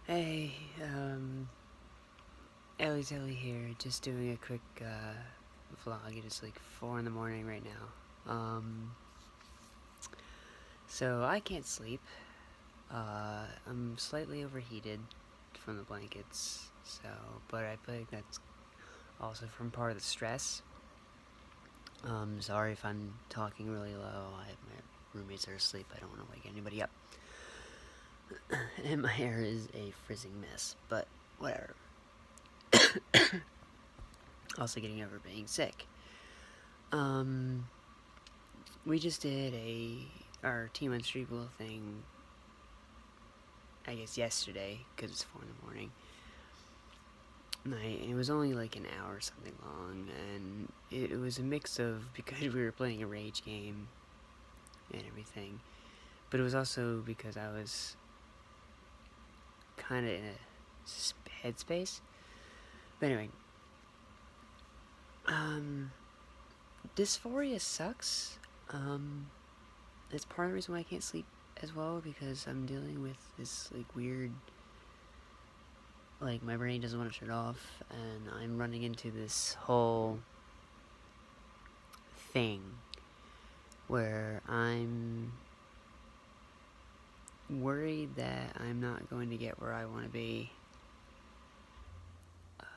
Hey, Ellie here, just doing a quick, vlog. It is like 4 in the morning right now. So I can't sleep. I'm slightly overheated from the blankets, so, but I feel like that's also from part of the stress. Sorry if I'm talking really low. My roommates are asleep. I don't want to wake anybody up. And my hair is a frizzing mess, but whatever. Also getting over being sick. Um, we just did our Team Unstreetable thing, I guess yesterday, because it's 4 in the morning. Night, and it was only like an hour or something long, and it was a mix of because we were playing a rage game and everything, but it was also because I was kind of in a headspace. But anyway, Dysphoria sucks. It's part of the reason why I can't sleep as well, because I'm dealing with this like weird, like my brain doesn't want to shut off, and I'm running into this whole thing where I'm worried that I'm not going to get where I want to be.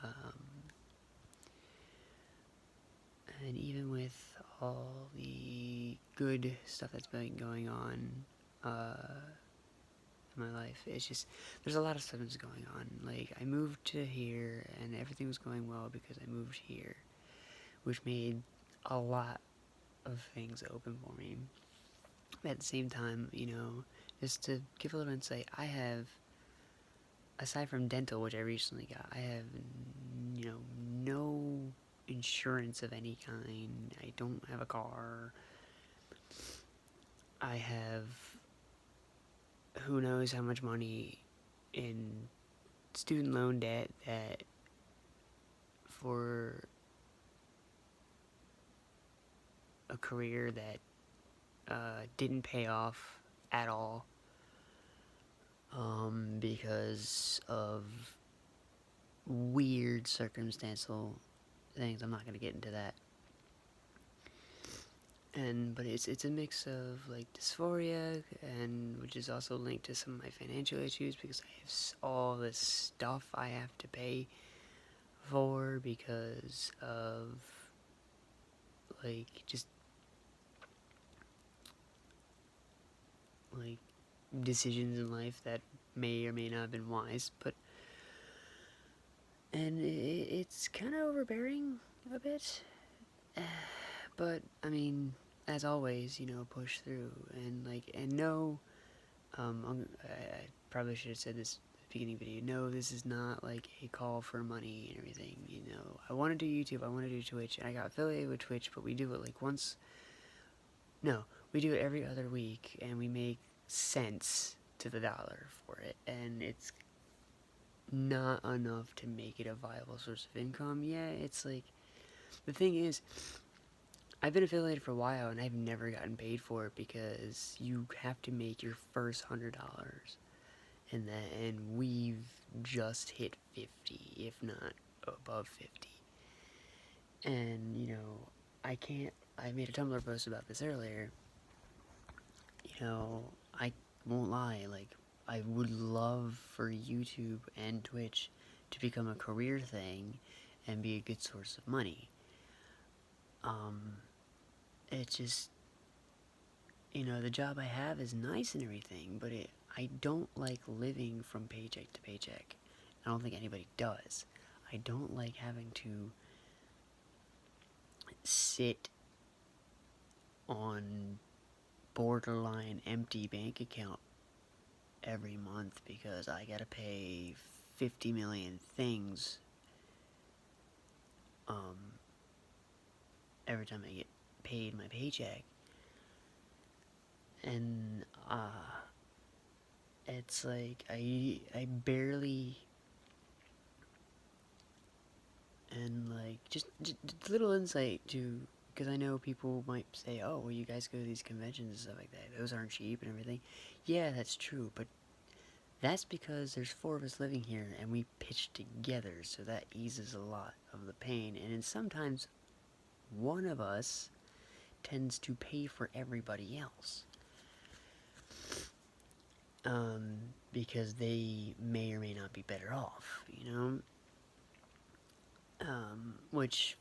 Um, and even with all the good stuff that's been going on in my life, it's just there's a lot of stuff that's going on. Like I moved to here, and everything was going well because I moved here, which made a lot of things open for me. But at the same time, just to give a little insight, I have, aside from dental, which I recently got, I have, no insurance of any kind. I don't have a car. I have who knows how much money in student loan debt that for a career that didn't pay off at all because of weird circumstantial things. I'm not going to get into that. But it's a mix of like dysphoria, and which is also linked to some of my financial issues because I have all this stuff I have to pay for because of like just like decisions in life that may or may not have been wise, and it's kind of overbearing a bit. But I mean, as always, push through and know. I probably should have said this at the beginning of the video. No, this is not like a call for money and everything. I want to do YouTube. I want to do Twitch, and I got affiliated with Twitch, but we do it like once. No, we do it every other week, and we make cents to the dollar for it, and it's not enough to make it a viable source of income. Yeah, it's like the thing is, I've been affiliated for a while, and I've never gotten paid for it because you have to make your first $100, and we've just hit 50, if not above 50. And I can't. I made a Tumblr post about this earlier. I won't lie. Like, I would love for YouTube and Twitch to become a career thing and be a good source of money. It's just, the job I have is nice and everything, but I don't like living from paycheck to paycheck. I don't think anybody does. I don't like having to sit on borderline empty bank account every month because I gotta pay 50 million things every time I get paid my paycheck. And it's like I barely, and like just a little insight to, because I know people might say, oh, well, you guys go to these conventions and stuff like that, those aren't cheap and everything. Yeah, that's true, but That's because there's 4 of us living here and we pitch together, so that eases a lot of the pain. And then sometimes one of us tends to pay for everybody else. Because they may or may not be better off, you know? Which,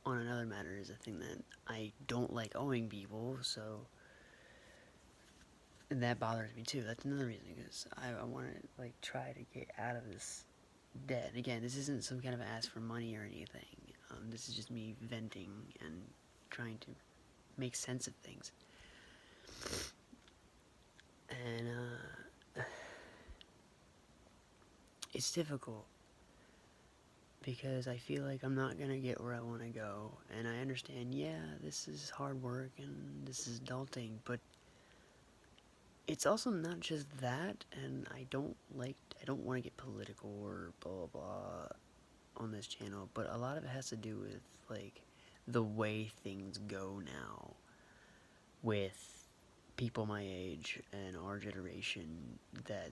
on another matter, is a thing that I don't like owing people, so... And that bothers me too. That's another reason, because I want to, like, try to get out of this debt. And again, this isn't some kind of ask for money or anything. This is just me venting and trying to make sense of things. And, it's difficult, because I feel like I'm not gonna get where I want to go, and I understand, yeah, this is hard work, and this is adulting, but it's also not just that, and I don't want to get political or blah blah blah on this channel, but a lot of it has to do with, like, the way things go now with people my age and our generation that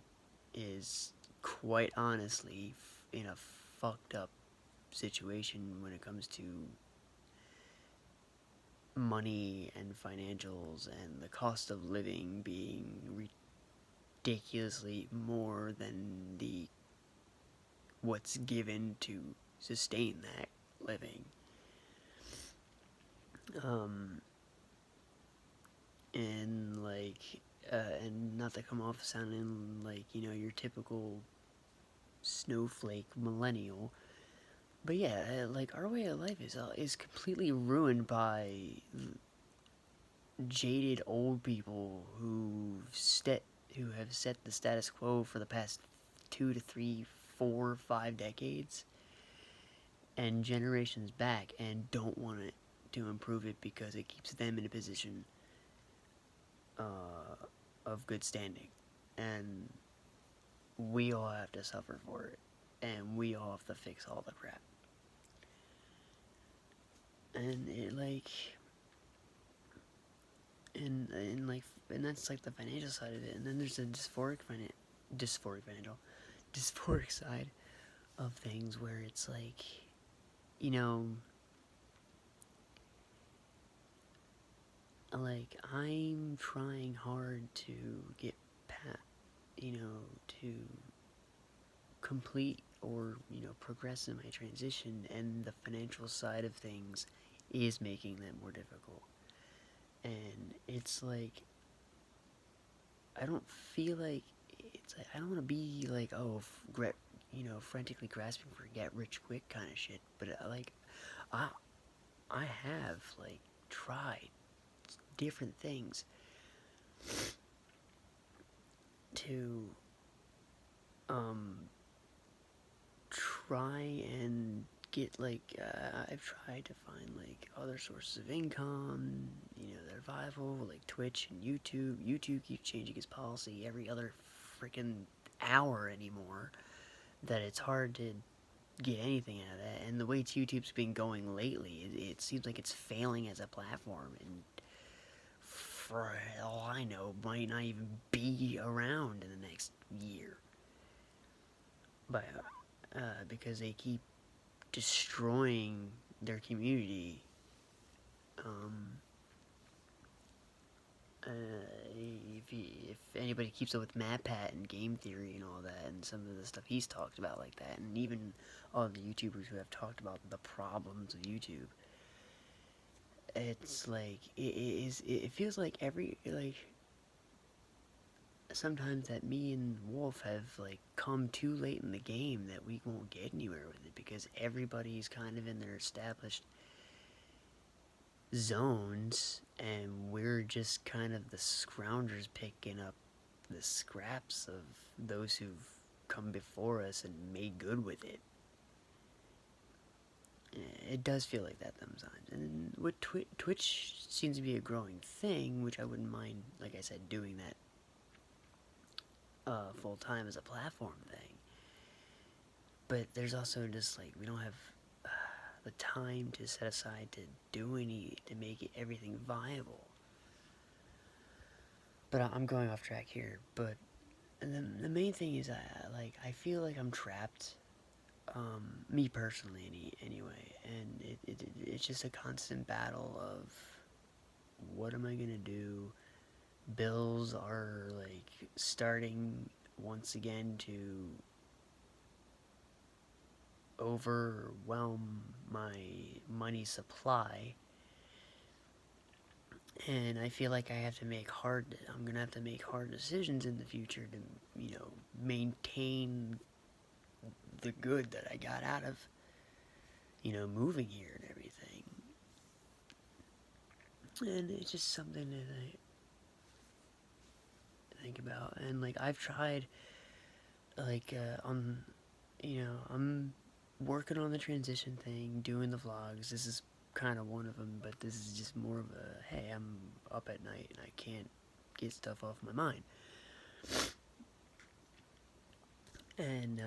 is, quite honestly, in a fucked up situation when it comes to money and financials and the cost of living being ridiculously more than what's given to sustain that living. And like, and not to come off sounding like, you know, your typical snowflake millennial, but yeah, like, our way of life is completely ruined by jaded old people who have set the status quo for the past 2 to 3, 4, 5 decades, and generations back, and don't want it to improve it because it keeps them in a position of good standing, and we all have to suffer for it, and we all have to fix all the crap. And it, like, and that's like the financial side of it, and then there's the dysphoric side of things, where it's like, you know, like, I'm trying hard to get to complete or, progress in my transition, and the financial side of things is making that more difficult. And it's like, I don't feel like, I don't want to be like, frantically grasping for get rich quick kind of shit, but I have, like, tried different things to try and get, like, I've tried to find, like, other sources of income, that are viable, like Twitch and YouTube. YouTube keeps changing its policy every other freaking hour anymore, that it's hard to get anything out of that. And the way YouTube's been going lately, it seems like it's failing as a platform, and for all I know, might not even be around in the next year. But because they keep destroying their community. If anybody keeps up with MatPat and game theory and all that, and some of the stuff he's talked about like that, and even all the YouTubers who have talked about the problems of YouTube, it's like, it feels like sometimes that me and Wolf have, like, come too late in the game, that we won't get anywhere with it, because everybody's kind of in their established zones, and we're just kind of the scroungers picking up the scraps of those who've come before us and made good with it. It does feel like that sometimes. And with Twitch seems to be a growing thing, which I wouldn't mind, like I said, doing that full time as a platform thing. But there's also just, like, we don't have the time to set aside to make everything viable. But I'm going off track here. But the main thing is I feel like I'm trapped, me personally anyway, and it's just a constant battle of what am I gonna do. Bills are like starting once again to overwhelm my money supply, and I feel like I'm gonna have to make hard decisions in the future to, maintain the good that I got out of, moving here and everything. And it's just something that I think about. And like I've tried, like I'm working on the transition thing, doing the vlogs. This is kind of one of them, but this is just more of a hey, I'm up at night and I can't get stuff off my mind. And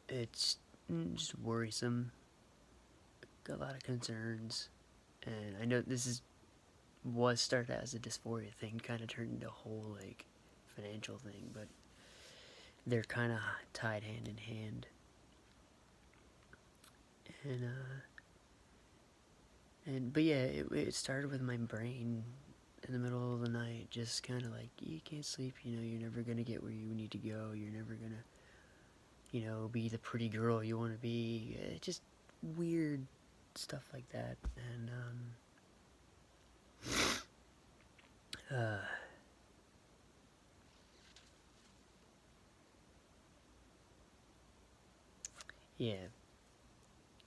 it's just worrisome. Got a lot of concerns, and I know was started as a dysphoria thing, kind of turned into a whole like financial thing, but they're kind of tied hand in hand. But yeah, it started with my brain in the middle of the night, just kind of like, you can't sleep, you're never gonna get where you need to go, you're never gonna, be the pretty girl you want to be, just weird stuff like that. And yeah,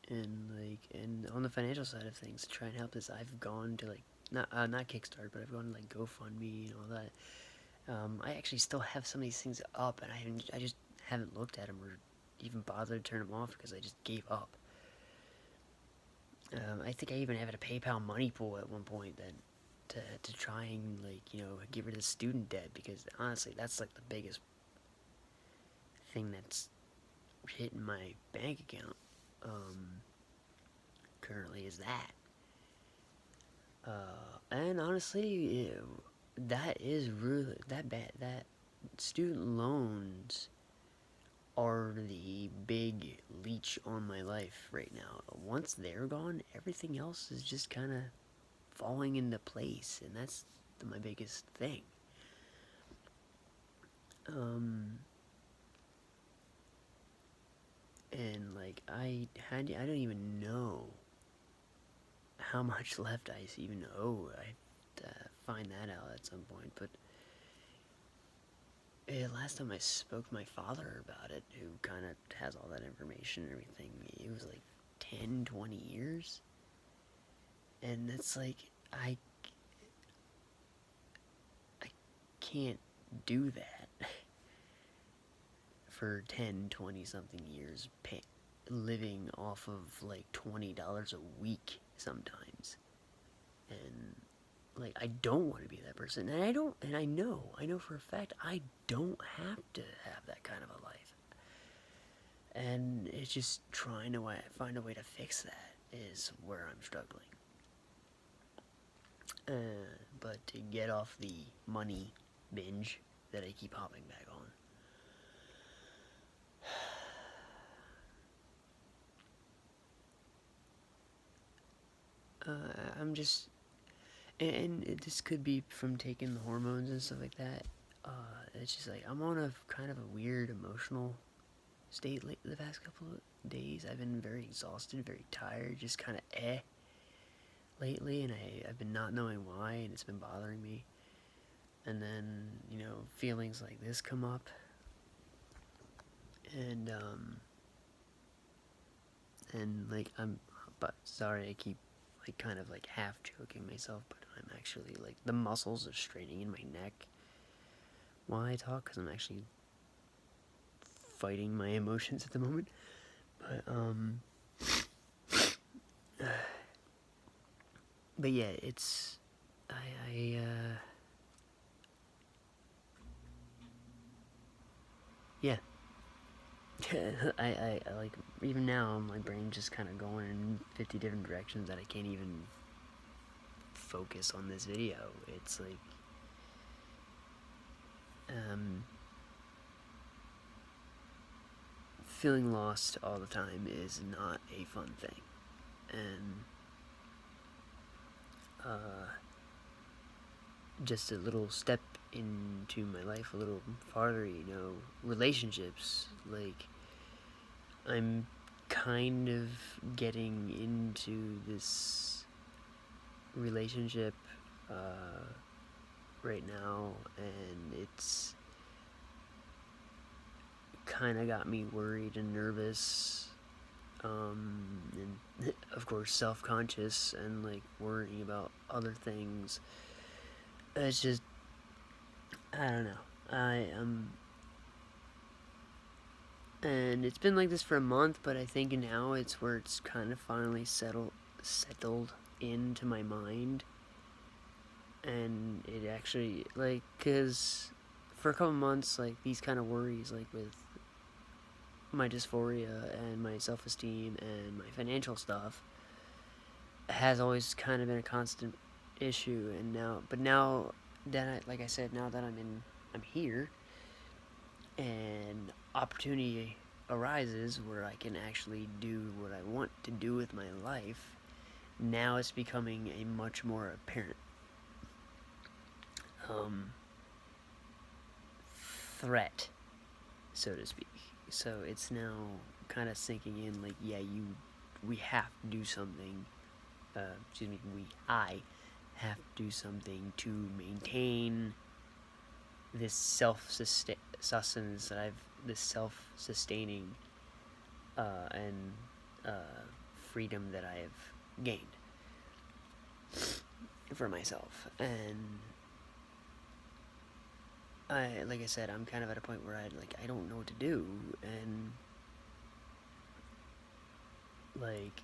and on the financial side of things, to try and help this, I've gone to like not Kickstarter, but I've gone to like GoFundMe and all that. I actually still have some of these things up, and I just haven't looked at them or even bothered to turn them off because I just gave up. I think I even have a PayPal money pool at one point that to try and like get rid of the student debt, because honestly that's like the biggest thing that's hitting my bank account currently is that. And honestly, that is really that bad. That student loans are the big leech on my life right now. Once they're gone, everything else is just kind of falling into place, and that's my biggest thing. And like I don't even know how much left I even owe. I have to find that out at some point. But last time I spoke to my father about it, who kind of has all that information and everything, it was like 10, 20 years. And it's like, I can't do that for 10, 20 something years, living off of like $20 a week sometimes. And like, I don't want to be that person, and I know for a fact I don't have to have that kind of a life. And it's just trying to find a way to fix that is where I'm struggling. But to get off the money binge that I keep hopping back on, I'm just, and this could be from taking the hormones and stuff like that. It's just like I'm on a kind of a weird emotional state the past couple of days. I've been very exhausted, very tired, just kind of lately, and I've been not knowing why, and it's been bothering me. And then, feelings like this come up, and like but sorry, I keep like kind of like half joking myself, but I'm actually like the muscles are straining in my neck while I talk, because I'm actually fighting my emotions at the moment. But yeah, it's yeah. I like, even now my brain's just kind of going in 50 different directions that I can't even focus on this video. It's like, feeling lost all the time is not a fun thing. And just a little step into my life a little farther, relationships, like, I'm kind of getting into this relationship right now, and it's kind of got me worried and nervous, and of course self-conscious, and like worrying about other things. It's just, I don't know, and it's been like this for a month, but I think now it's where it's kind of finally settled into my mind. And it actually, like, because for a couple months, like, these kind of worries, like, with my dysphoria and my self-esteem and my financial stuff, has always kind of been a constant issue. And now that like I said, now that I'm here, and opportunity arises where I can actually do what I want to do with my life, now it's becoming a much more apparent threat, so to speak. So it's now kind of sinking in, like, yeah, we have to do something. I have to do something to maintain this self-sustenance that this self-sustaining and freedom that I have gained for myself. And like I said, I'm kind of at a point where I don't know what to do, and like,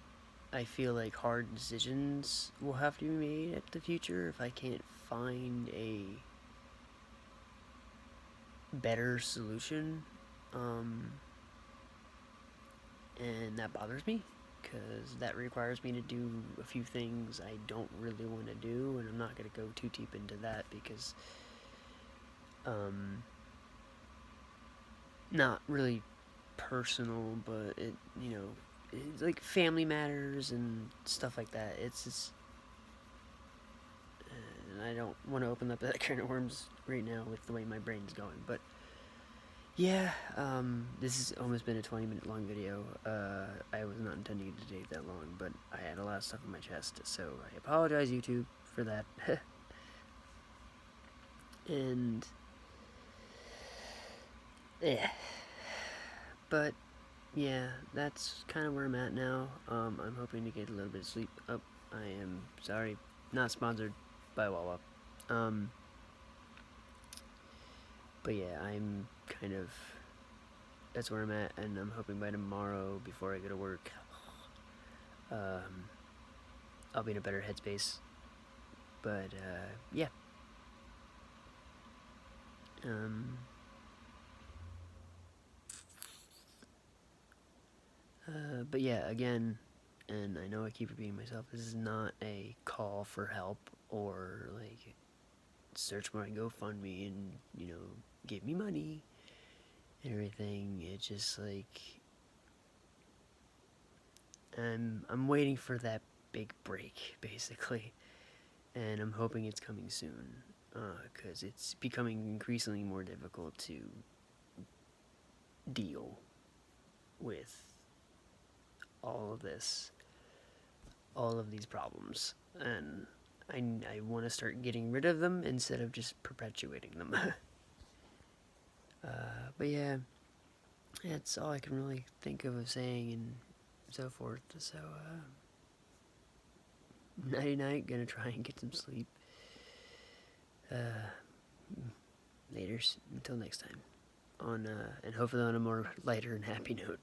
I feel like hard decisions will have to be made at the future if I can't find a better solution, and that bothers me, because that requires me to do a few things I don't really want to do, and I'm not going to go too deep into that, because not really personal, but it's like family matters and stuff like that. It's just, and I don't want to open up that kind of worms right now with the way my brain's going, but yeah, this has almost been a 20-minute long video. I was not intending it to take that long, but I had a lot of stuff on my chest, so I apologize, YouTube, for that. And yeah, but yeah, that's kind of where I'm at now. I'm hoping to get a little bit of sleep. Oh, I am sorry, not sponsored by Wawa. But yeah, I'm kind of, that's where I'm at, and I'm hoping by tomorrow, before I go to work, I'll be in a better headspace. But yeah. But yeah, again, and I know I keep repeating myself, this is not a call for help, or like, search my GoFundMe and, give me money and everything. It's just like, I'm waiting for that big break, basically, and I'm hoping it's coming soon, because it's becoming increasingly more difficult to deal with all of these problems, and I want to start getting rid of them instead of just perpetuating them. But yeah, that's all I can really think of saying, and so forth. So, nighty-night, gonna try and get some sleep. Laters, until next time. And hopefully on a more lighter and happy note.